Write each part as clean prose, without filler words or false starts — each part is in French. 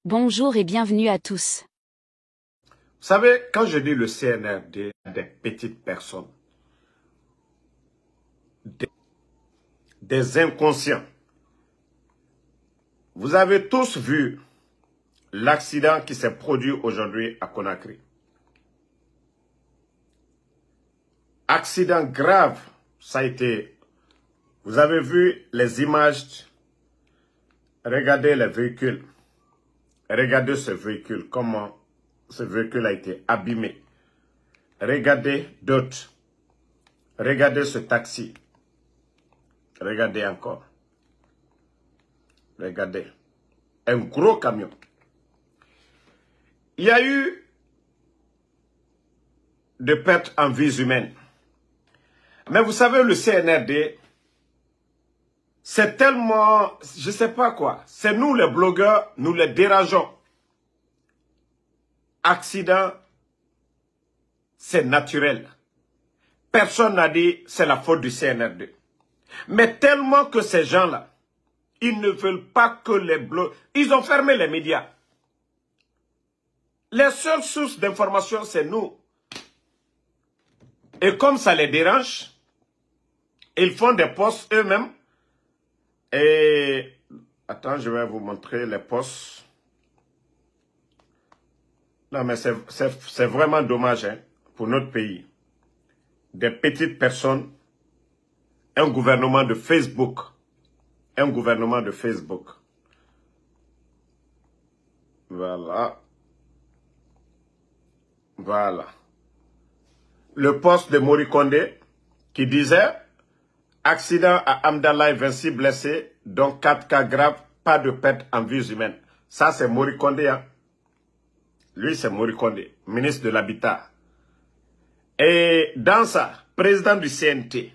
Bonjour et bienvenue à tous. Vous savez, quand je dis le CNRD, des petites personnes, des inconscients, vous avez tous vu l'accident qui s'est produit aujourd'hui à Conakry. Accident grave, ça a été... Vous avez vu les images, regardez les véhicules, regardez ce véhicule, comment ce véhicule a été abîmé. Regardez d'autres, regardez ce taxi, regardez encore, regardez, un gros camion. Il y a eu de pertes en vies humaines. Mais vous savez, le CNRD, c'est tellement, je ne sais pas quoi, c'est nous les blogueurs, nous les dérangeons. Accident, c'est naturel. Personne n'a dit c'est la faute du CNRD. Mais tellement que ces gens-là, ils ne veulent pas que les blogueurs... Ils ont fermé les médias. Les seules sources d'information, c'est nous. Et comme ça les dérange, ils font des posts eux-mêmes. Et... Attends, je vais vous montrer les posts. Non, mais c'est vraiment dommage hein, pour notre pays. Des petites personnes, un gouvernement de Facebook. Un gouvernement de Facebook. Voilà. Voilà. Le poste de Morikonde qui disait accident à Amdalaï, 26 blessés, dont 4 cas graves, pas de perte en vies humaines. Ça, c'est Morikonde. Hein? Lui, c'est Morikonde, ministre de l'Habitat. Et Dansa, président du CNT.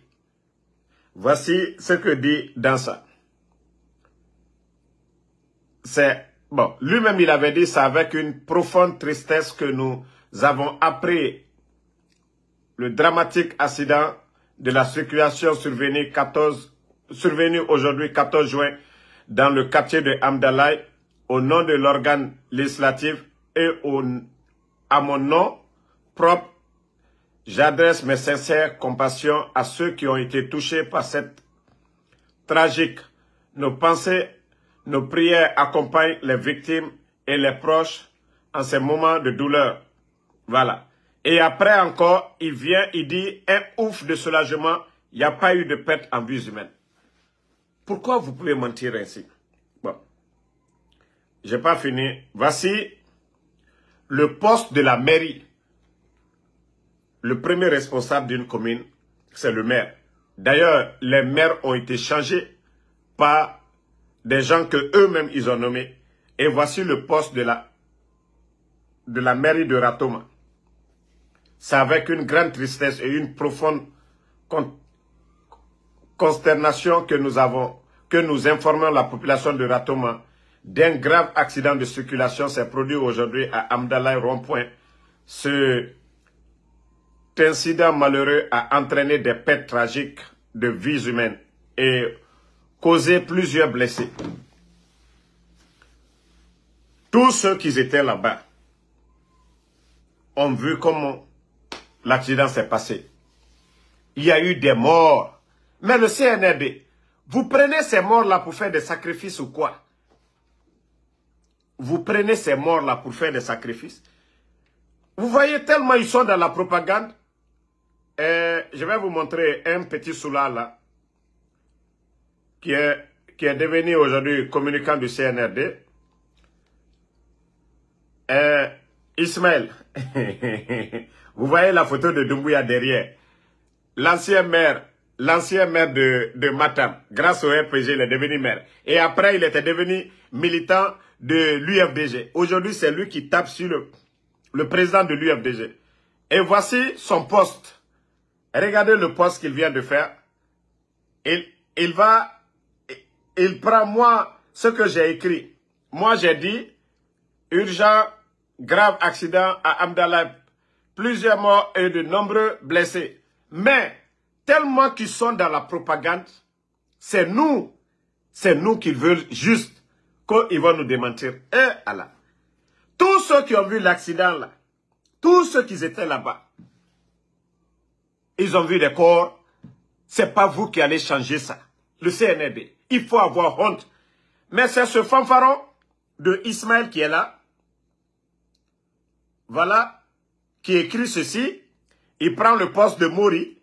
Voici ce que dit Dansa. C'est, bon, lui-même, il avait dit ça avec une profonde tristesse que nous avons appris le dramatique accident de la circulation survenu aujourd'hui 14 juin dans le quartier de Amdalaï au nom de l'organe législatif et à mon nom propre. J'adresse mes sincères compassions à ceux qui ont été touchés par cette tragique. Nos pensées, nos prières accompagnent les victimes et les proches en ces moments de douleur. Voilà. Et après encore, il vient, il dit un ouf de soulagement, il n'y a pas eu de perte en vies humaines. Pourquoi vous pouvez mentir ainsi? Bon, j'ai pas fini. Voici le poste de la mairie. Le premier responsable d'une commune, c'est le maire. D'ailleurs, les maires ont été changés par des gens que eux-mêmes ils ont nommés. Et voici le poste de la mairie de Ratoma. C'est avec une grande tristesse et une profonde consternation que nous informons la population de Ratoma d'un grave accident de circulation s'est produit aujourd'hui à Amdalaï Rond-Point. Cet incident malheureux a entraîné des pertes tragiques de vies humaines et causé plusieurs blessés. Tous ceux qui étaient là-bas ont vu comment l'accident s'est passé. Il y a eu des morts. Mais le CNRD, vous prenez ces morts-là pour faire des sacrifices ou quoi? Vous prenez ces morts-là pour faire des sacrifices? Vous voyez tellement ils sont dans la propagande. Je vais vous montrer un petit soulard là, qui est devenu aujourd'hui communicant du CNRD. Ismaël, vous voyez la photo de Doumbouya derrière. L'ancien maire de Matam, grâce au RPG, il est devenu maire. Et après, il était devenu militant de l'UFDG. Aujourd'hui, c'est lui qui tape sur le président de l'UFDG. Et voici son poste. Regardez le poste qu'il vient de faire. Il prend moi ce que j'ai écrit. Moi, j'ai dit, urgent, grave accident à Amdalaï, plusieurs morts et de nombreux blessés. Mais, tellement qu'ils sont dans la propagande, c'est nous qu'ils veulent juste qu'ils vont nous démentir. Eh Allah. Tous ceux qui ont vu l'accident là, tous ceux qui étaient là-bas, ils ont vu des corps. C'est pas vous qui allez changer ça. Le CNRD. Il faut avoir honte. Mais c'est ce fanfaron de Ismaël qui est là. Voilà. Qui écrit ceci. Il prend le poste de Mori.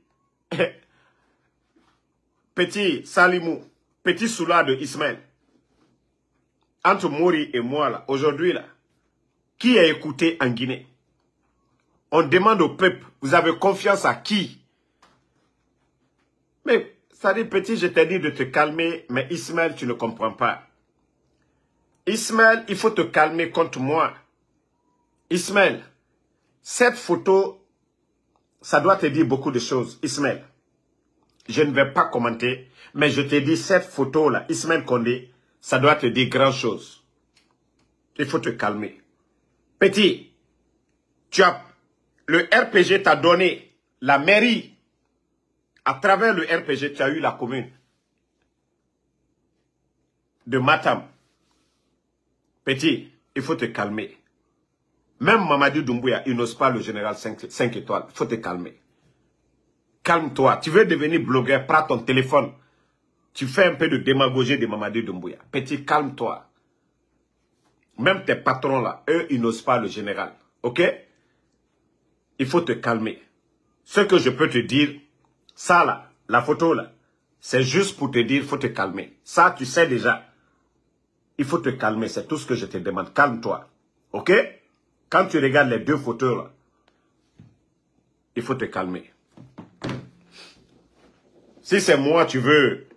Petit Salimou. Petit Soula de Ismaël. Entre Mori et moi là. Aujourd'hui là. Qui a écouté en Guinée? On demande au peuple. Vous avez confiance à qui? Mais, ça dit, petit, je t'ai dit de te calmer, mais Ismaël, tu ne comprends pas. Ismaël, il faut te calmer contre moi. Ismaël, cette photo, ça doit te dire beaucoup de choses. Ismaël, je ne vais pas commenter, mais je te dis, cette photo-là, Ismaël Condé, ça doit te dire grand chose. Il faut te calmer. Petit, le RPG t'a donné la mairie. À travers le RPG, tu as eu la commune de Matam. Petit, il faut te calmer. Même Mamadi Doumbouya, il n'ose pas le général 5 étoiles. Il faut te calmer. Calme-toi. Tu veux devenir blogueur, prends ton téléphone. Tu fais un peu de démagogie de Mamadi Doumbouya. Petit, calme-toi. Même tes patrons là, eux, ils n'osent pas le général. Ok? Il faut te calmer. Ce que je peux te dire, ça là, la photo là, c'est juste pour te dire, il faut te calmer. Ça, tu sais déjà. Il faut te calmer, c'est tout ce que je te demande. Calme-toi. Ok? Quand tu regardes les deux photos là, il faut te calmer. Si c'est moi, tu veux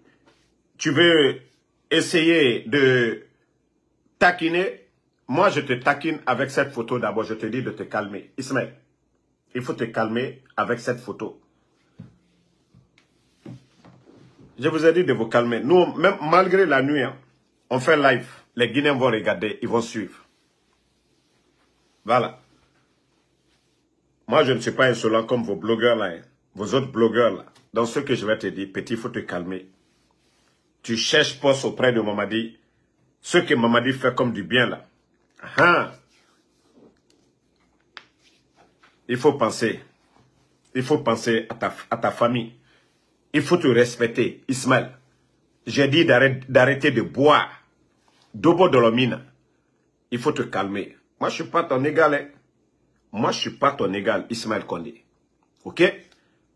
essayer de taquiner, moi je te taquine avec cette photo d'abord. Je te dis de te calmer. Ismaël, il faut te calmer avec cette photo. Je vous ai dit de vous calmer. Nous, même malgré la nuit, hein, on fait live. Les Guinéens vont regarder, ils vont suivre. Voilà. Moi, je ne suis pas insolent comme vos blogueurs là, hein, vos autres blogueurs là. Dans ce que je vais te dire, petit, il faut te calmer. Tu cherches poste auprès de Mamadi. Ce que Mamadi fait comme du bien là. Ah. Il faut penser. Il faut penser à ta famille. Il faut te respecter, Ismaël. J'ai dit d'arrêter de boire. Dobo Dolomina. Il faut te calmer. Moi, je ne suis pas ton égal. Hein. Moi, je ne suis pas ton égal, Ismaël Condé. Ok?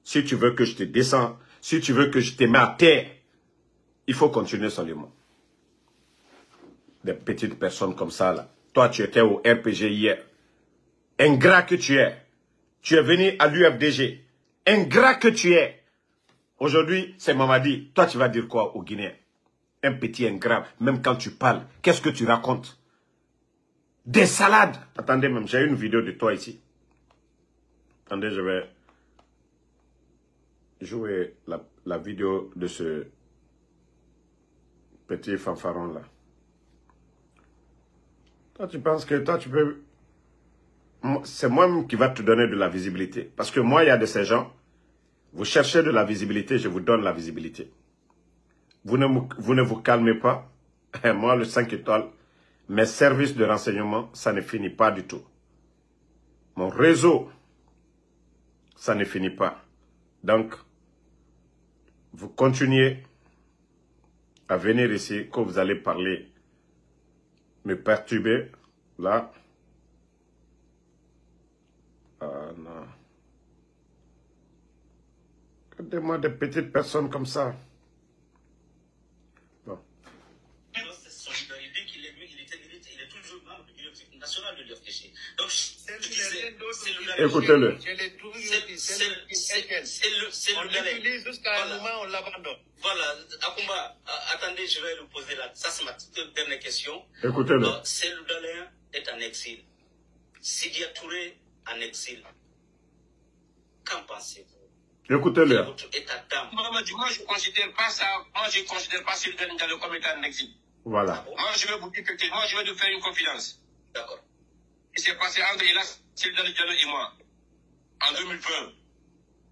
Si tu veux que je te descende, si tu veux que je te mette à terre, il faut continuer seulement. Des petites personnes comme ça, là. Toi, tu étais au RPG hier. Ingrat que tu es. Tu es venu à l'UFDG. Ingrat que tu es. Aujourd'hui, c'est Mamadi. Toi, tu vas dire quoi aux Guinéens? Un petit ingrat. Même quand tu parles, qu'est-ce que tu racontes? Des salades. Attendez même, j'ai une vidéo de toi ici. Attendez, je vais jouer la vidéo de ce petit fanfaron là. Toi, tu penses que toi, tu peux... C'est moi-même qui va te donner de la visibilité. Parce que moi, il y a de ces gens, vous cherchez de la visibilité, je vous donne la visibilité. Vous ne vous calmez pas. Moi, le 5 étoiles, mes services de renseignement, ça ne finit pas du tout. Mon réseau, ça ne finit pas. Donc, vous continuez à venir ici, quand vous allez parler, me perturber, là. Ah non. Regardez-moi des petites personnes comme ça. Bon. C'est solidarité qu'il est, lui, il est toujours membre du bureau national de l'UFDG. Donc, écoutez-le. On l'utilise jusqu'à un moment, on l'abandonne. Voilà, Akoumba, attendez, je vais lui poser là. Ça, c'est ma toute dernière question. Écoutez-le. Cellou Dalein est en exil. Sidia Touré en exil. Qu'en pensez-vous? Écoutez-le. Votre état d'âme. Moi, je ne considère pas ça. Moi, je ne considère pas Cellou Dalein comme étant en exil. Voilà. Moi, je vais vous dire que moi, je vais vous faire une confidence. D'accord. Il s'est passé entre Hélas, Cellou Dalein et moi en 2020,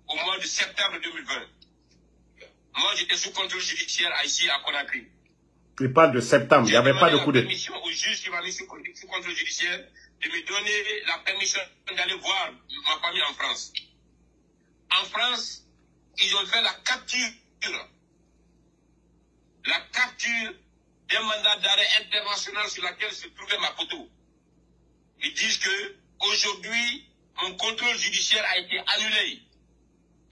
au mois de septembre 2020. Moi, j'étais sous contrôle judiciaire ici à Conakry. Il parle de septembre, il n'y avait pas de coup de... de... J'ai demandé la permission au juge qui m'a mis sous contrôle judiciaire de me donner la permission d'aller voir ma famille en France. En France, ils ont fait la capture d'un mandat d'arrêt international sur lequel se trouvait ma photo. Ils disent que aujourd'hui, mon contrôle judiciaire a été annulé.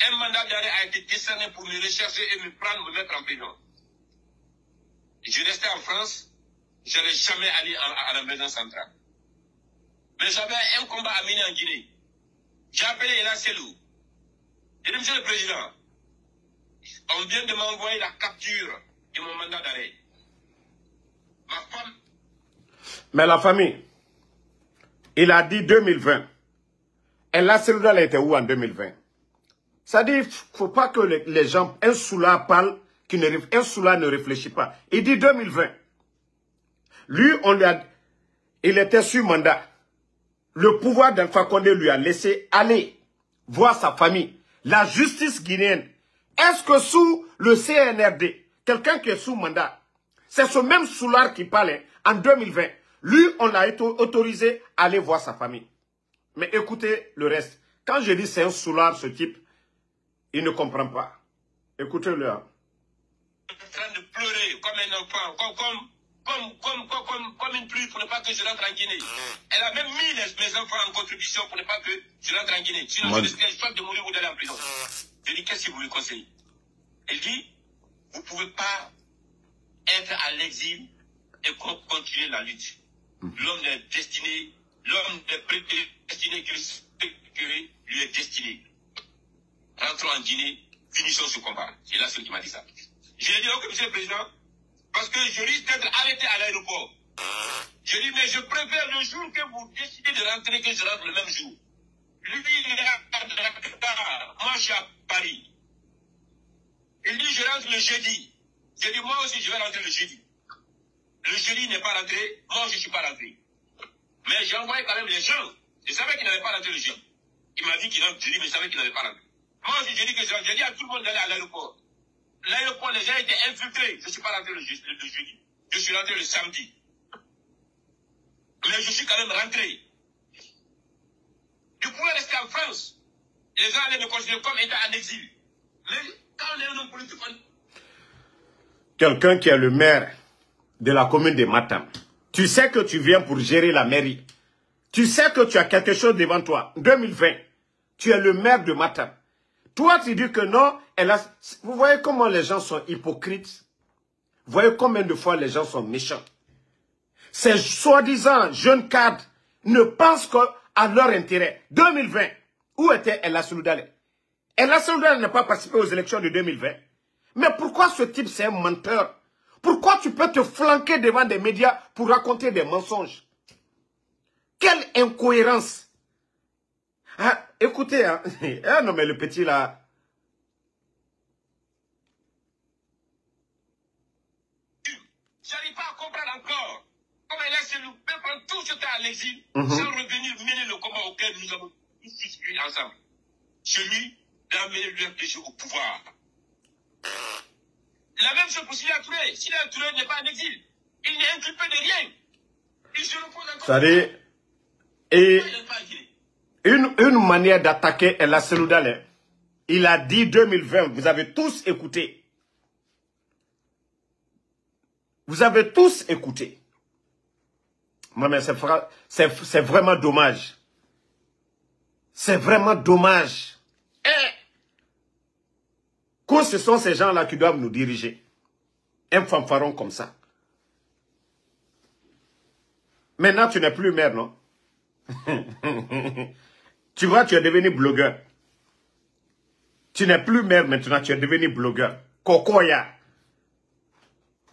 Un mandat d'arrêt a été décerné pour me rechercher et me prendre, me mettre en prison. Je restais en France, je n'allais jamais aller à la maison centrale. Mais j'avais un combat à mener en Guinée. J'ai appelé Ela Selou. J'ai dit, monsieur le président, on vient de m'envoyer la capture de mon mandat d'arrêt. Ma femme... Mais la famille, il a dit 2020. Ela Selou, elle était où en 2020? Ça dit, il ne faut pas que les gens, un soulard parle, un soulard ne réfléchit pas. Il dit 2020. Lui, il était sur mandat. Le pouvoir d'Alpha Condé lui a laissé aller voir sa famille. La justice guinéenne. Est-ce que sous le CNRD, quelqu'un qui est sous mandat, c'est ce même soulard qui parlait en 2020. Lui, on l'a autorisé à aller voir sa famille. Mais écoutez le reste. Quand je dis c'est un soulard, ce type, il ne comprend pas. Écoutez-le. Hein. En train de pleurer comme un enfant, comme une pluie pour ne pas que je rentre en Guinée. Elle a même mis mes enfants en contribution pour ne pas que je rentre en Guinée. Sinon, je risquais soit de mourir ou d'aller en prison. Je dis, qu'est-ce que vous lui conseillez? Elle dit, vous ne pouvez pas être à l'exil et continuer la lutte. L'homme est destiné, l'homme est prédestiné que lui est destiné. Rentrons en Guinée, finissons ce combat. C'est là celui qui m'a dit ça. Je lui ai dit, ok, monsieur le président, parce que je risque d'être arrêté à l'aéroport. Je dis, mais je préfère le jour que vous décidez de rentrer que je rentre le même jour. Lui, il est à Dakar, moi je suis à Paris. Il dit, je rentre le jeudi. Je dis, moi aussi je vais rentrer le jeudi. Le jeudi n'est pas rentré, moi je ne suis pas rentré. Mais j'ai envoyé quand même les gens. Je savais qu'il n'avait pas rentré le jeudi. Il m'a dit qu'il rentre jeudi, mais je savais qu'il n'avait pas rentré. Moi aussi j'ai dit que j'ai dit à tout le monde d'aller à l'aéroport. L'aéroport, les gens étaient infiltrés. Je ne suis pas rentré le jeudi. Je suis rentré le samedi. Mais je suis quand même rentré. Je pouvais rester en France. Les gens allaient me considérer comme étant en exil. Mais quand on est un homme politique, quelqu'un qui est le maire de la commune de Matam, tu sais que tu viens pour gérer la mairie. Tu sais que tu as quelque chose devant toi. 2020, tu es le maire de Matam. Toi, tu dis que non, vous voyez comment les gens sont hypocrites? Vous voyez combien de fois les gens sont méchants? Ces soi-disant jeunes cadres ne pensent qu'à leur intérêt. 2020, où était Ela Selou Dale? Ela Selou Dale n'a pas participé aux élections de 2020. Mais pourquoi ce type, c'est un menteur? Pourquoi tu peux te flanquer devant des médias pour raconter des mensonges? Quelle incohérence! Ah, écoutez, hein. Ah non, mais le petit là... J'arrive pas à comprendre encore comment Ela Selou peut prendre tout ce temps à l'exil sans revenir mener le combat auquel nous avons discuté ensemble. Celui d'amener l'UFDG au pouvoir. La même chose pour Sylla Touré. Sylla Touré n'est pas en exil. Il n'est inculpé de rien. Il se repose encore. C'est-à-dire, et une manière d'attaquer Ela Selou Dale, il a dit 2020, vous avez tous écouté. Vous avez tous écouté. Non, mais c'est vraiment dommage. C'est vraiment dommage. Que ce sont ces gens-là qui doivent nous diriger. Un fanfaron comme ça. Maintenant, tu n'es plus maire, non? Tu vois, tu es devenu blogueur. Tu n'es plus maire maintenant, tu es devenu blogueur. Kokoya.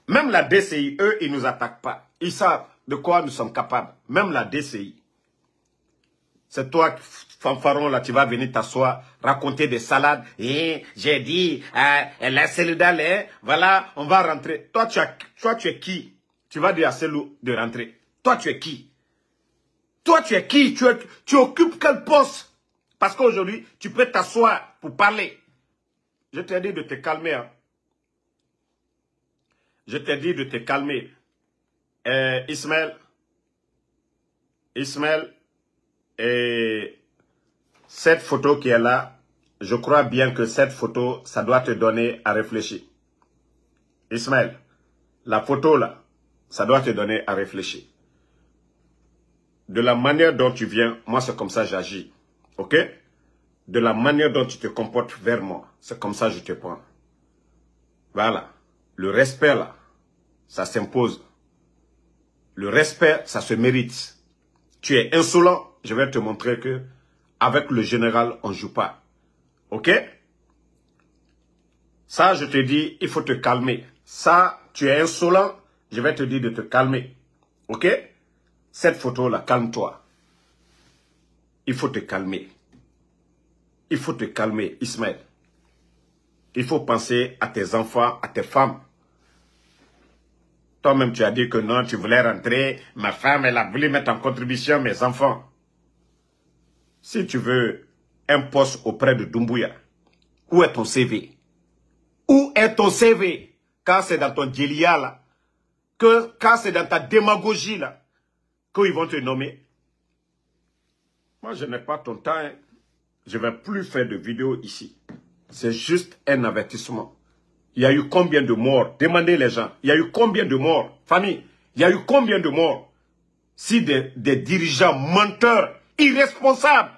Même la DCI, eux, ils ne nous attaquent pas. Ils savent de quoi nous sommes capables. Même la DCI. C'est toi, fanfaron, là, tu vas venir t'asseoir, raconter des salades. Et j'ai dit, Ela Selou Dale, voilà, on va rentrer. Toi, tu es qui? Tu vas dire à Selou de rentrer. Toi, tu es qui? Toi, tu es qui? Tu occupes quel poste? Parce qu'aujourd'hui, tu peux t'asseoir pour parler. Je t'ai dit de te calmer. Hein. je t'ai dit de te calmer. Ismaël, et cette photo qui est là, je crois bien que cette photo, ça doit te donner à réfléchir. Ismaël, la photo là, ça doit te donner à réfléchir. De la manière dont tu viens, moi c'est comme ça que j'agis. Ok? De la manière dont tu te comportes vers moi, c'est comme ça que je te prends. Voilà. Le respect là, ça s'impose. Le respect, ça se mérite. Tu es insolent, je vais te montrer que avec le général, on ne joue pas. Ok? Ça, je te dis, il faut te calmer. Ça, tu es insolent, je vais te dire de te calmer. Ok? Cette photo-là, calme-toi. Il faut te calmer. Il faut te calmer, Ismaël. Il faut penser à tes enfants, à tes femmes. Toi-même, tu as dit que non, tu voulais rentrer. Ma femme, elle a voulu mettre en contribution mes enfants. Si tu veux un poste auprès de Doumbouya, où est ton CV? Où est ton CV? Quand c'est dans ton djélia là, quand c'est dans ta démagogie là, qu'ils vont te nommer. Moi, je n'ai pas ton temps. Hein. Je ne vais plus faire de vidéos ici. C'est juste un avertissement. Il y a eu combien de morts? Demandez les gens. Il y a eu combien de morts? Famille, il y a eu combien de morts? Si des dirigeants menteurs, irresponsables,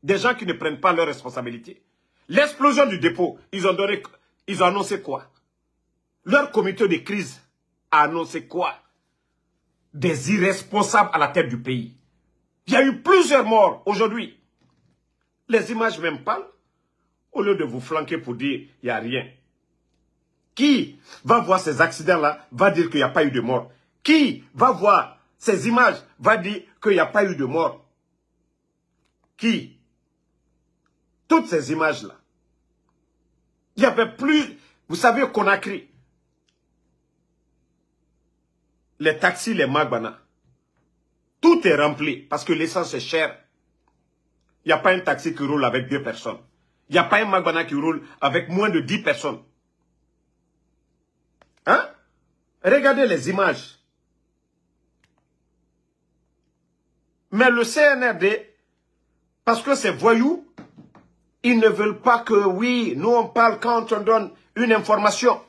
des gens qui ne prennent pas leurs responsabilités. L'explosion du dépôt, ils ont annoncé quoi? Leur comité de crise a annoncé quoi? Des irresponsables à la tête du pays. Il y a eu plusieurs morts aujourd'hui. Les images même parlent. Au lieu de vous flanquer pour dire il n'y a rien. Qui va voir ces accidents-là, va dire qu'il n'y a pas eu de mort? Qui va voir ces images, va dire qu'il n'y a pas eu de mort? Qui? Toutes ces images-là. Il n'y avait plus, vous savez, Conakry. Les taxis, les Magbana. Tout est rempli parce que l'essence est chère. Il n'y a pas un taxi qui roule avec 2 personnes. Il n'y a pas un Magbana qui roule avec moins de 10 personnes. Hein? Regardez les images. Mais le CNRD, parce que c'est voyous, ils ne veulent pas que, oui, nous on parle quand on donne une information.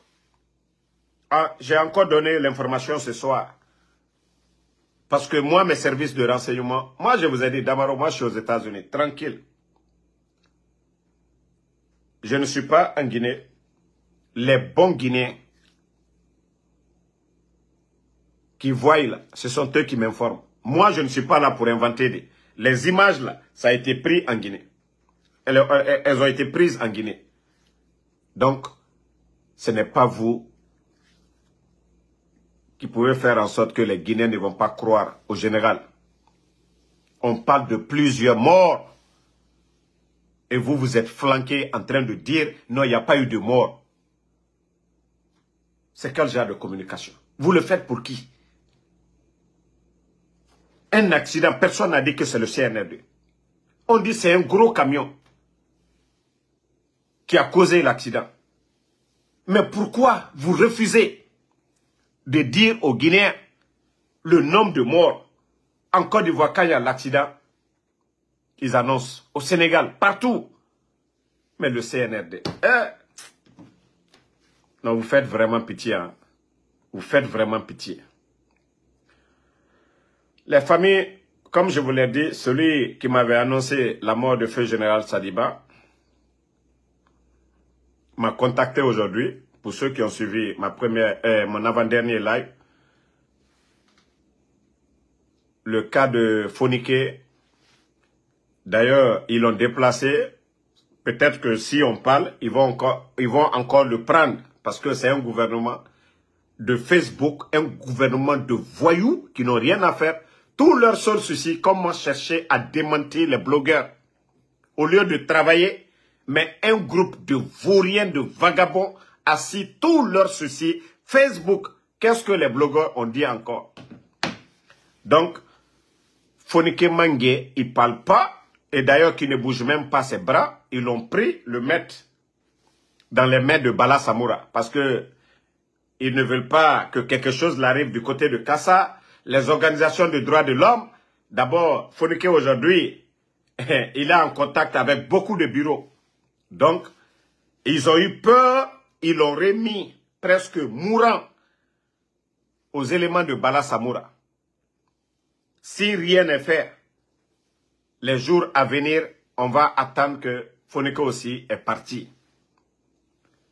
Ah, j'ai encore donné l'information ce soir. Parce que moi, mes services de renseignement, moi je vous ai dit, Damaro, moi je suis aux États-Unis, tranquille. Je ne suis pas en Guinée. Les bons Guinéens qui voient là, ce sont eux qui m'informent. Moi, je ne suis pas là pour inventer les images là, ça a été pris en Guinée. Elles ont été prises en Guinée. Donc, ce n'est pas vous qui pouvez faire en sorte que les Guinéens ne vont pas croire au général. On parle de plusieurs morts. Et vous, vous êtes flanqués en train de dire, non, il n'y a pas eu de mort. C'est quel genre de communication? Vous le faites pour qui? Un accident, personne n'a dit que c'est le CNRD. On dit que c'est un gros camion qui a causé l'accident. Mais pourquoi vous refusez de dire aux Guinéens le nombre de morts? En Côte d'Ivoire, quand il y a l'accident, ils annoncent au Sénégal, partout. Mais le CNRD, non, vous faites vraiment pitié. Hein? Vous faites vraiment pitié. Les familles, comme je vous l'ai dit, celui qui m'avait annoncé la mort de feu général Sadiba m'a contacté aujourd'hui. Pour ceux qui ont suivi mon avant-dernier live, le cas de Foniké, d'ailleurs, ils l'ont déplacé. Peut-être que si on parle, ils vont encore le prendre. Parce que c'est un gouvernement de Facebook, un gouvernement de voyous qui n'ont rien à faire. Tout leur seul souci, comment chercher à démentir les blogueurs. Au lieu de travailler, mais un groupe de vauriens, de vagabonds, assis, tout leur souci. Facebook, qu'est-ce que les blogueurs ont dit encore? Donc, Foniké Mangué, il ne parle pas. Et d'ailleurs, qui ne bouge même pas ses bras. Ils l'ont pris, le mettre dans les mains de Bala Samoura. Parce que ils ne veulent pas que quelque chose l'arrive du côté de Kassa. Les organisations de droits de l'homme, d'abord, Fonike aujourd'hui, il est en contact avec beaucoup de bureaux. Donc, ils ont eu peur, ils l'ont remis presque mourant aux éléments de Bala Samoura. Si rien n'est fait, les jours à venir, on va attendre que Fonike aussi est parti.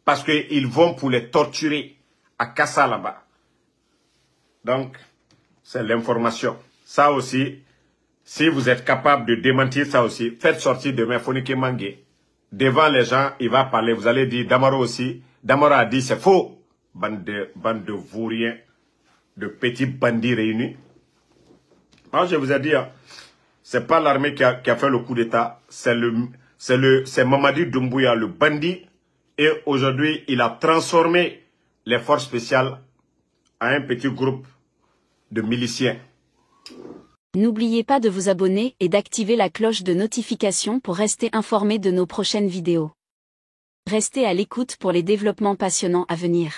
Parce qu'ils vont pour les torturer à Kassa là-bas. Donc, c'est l'information. Ça aussi, si vous êtes capable de démentir ça aussi, faites sortir demain Fonike Mangé. Devant les gens, il va parler. Vous allez dire, Damaro aussi. Damaro a dit, c'est faux. Bande de vauriens, de petits bandits réunis. Moi, je vous ai dit, hein, c'est pas l'armée qui a fait le coup d'État. C'est Mamadi Doumbouya, le bandit. Et aujourd'hui, il a transformé les forces spéciales en un petit groupe de miliciens. N'oubliez pas de vous abonner et d'activer la cloche de notification pour rester informé de nos prochaines vidéos. Restez à l'écoute pour les développements passionnants à venir.